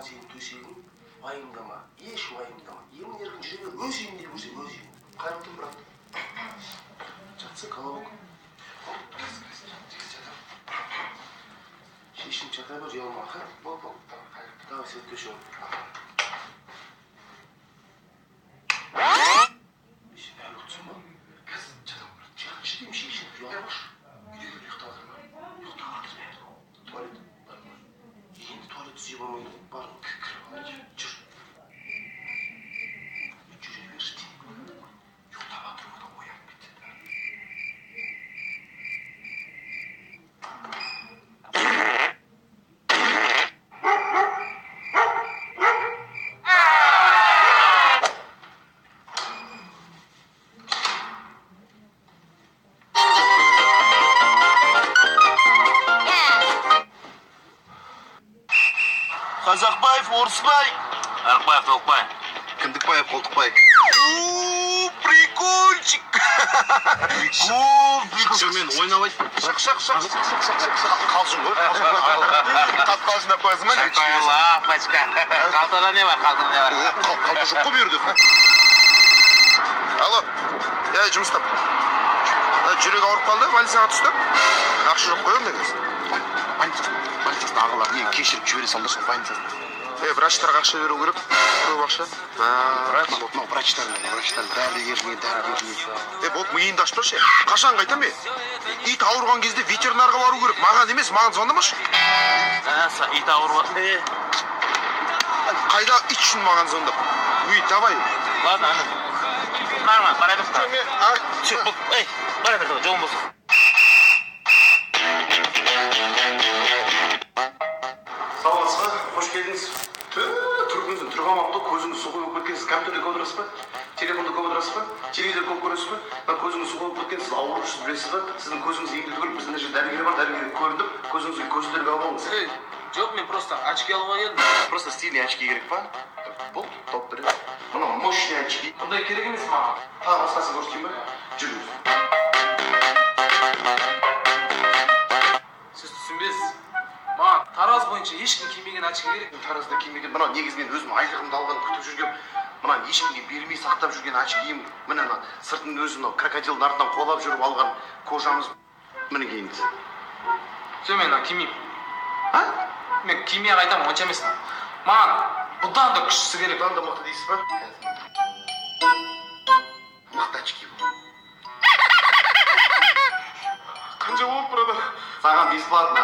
сенің төсегің, уайымдама, еш уайымдама. Емін-еркін жүре бер, өз үйіңде көрсе, өз үйің. Қайырлы түн, брат. Жатсың, колобок. Шешініп жата бер, ұялма. Бол. Давай, сен төсегің. Қазақбаев, Орысбай. Арықбаев, Толықбай. Кіндікбаев, Қолтықбай. Прикольчик. Прикол. Мен ойнап айт. Шақ. Қалжың ғой. Қатқал жинап қойасың ба? Қайла, пачка. Қалтада не бар? Қалта жоқ қой бұл жерде. Алло. Жұмыс тап. Жүрегі ауырып қалды, больницаға түсті. Ақша жоқ қой онда қазір. Больницасын ағалар не кешіріп жібере салды сол больницасын. Врачтарға ақша беру керек. Көп ақша. Врачтар дәрігеріне. Болды, миыңды ашпашы. Қашан қайтам бе? Ит ауырған кезде ветеринарға бару керек. Маған емес, маған звондамашы. Ит ауырған. Қайда ит үшін маған звондап? Давай. Ладно, ана. Нормально, порядок. Эй, порядок, жолым болсын. Саламатсыз ба? Қош келдіңіз. Тұрғамапты, көзіңіз су қойып кеткенсіз. Компьютерде көп отырасыз ба? Телефонда көп отырасыз ба? Телевизор көп көресіз ба? Көзіңіз су қойып кеткенсіз, ауырып білесіз ба? Сіздің көзіңіз емдеуді көріп, біздің жерде дәрігер бар, дәрігерге көріндіп, көзіңізге көзілдіргі алып алыңыз. Жоқ, мен просто очки алуға келдім. Просто стильный очки керек па? Бұл топ бірі. Мына мощный очки. Бұндай керек емес маған. Басқасын көрсетейін ба? Жүріңіз. Сіз түсінбесіз. Маған тараз бойынша ешкім кимеген очки керек. Таразда кимеген, мына негізінен өзім айлығымды алған күтіп жүрген, мына ешкімге бермей сақтап жүрген очкиім, міне сыртын өзі мынау крокодилдің артынан қолап жүріп алған кожамыз мінекей. Все, мен кимеймін. Мен кимей қайтамын, онша емес. Маған бұдан да күштісі керек. Бұдан да мықты дейсіз ба? Мықты очки бұл. Қанша болып, брат? Саған бесплатно.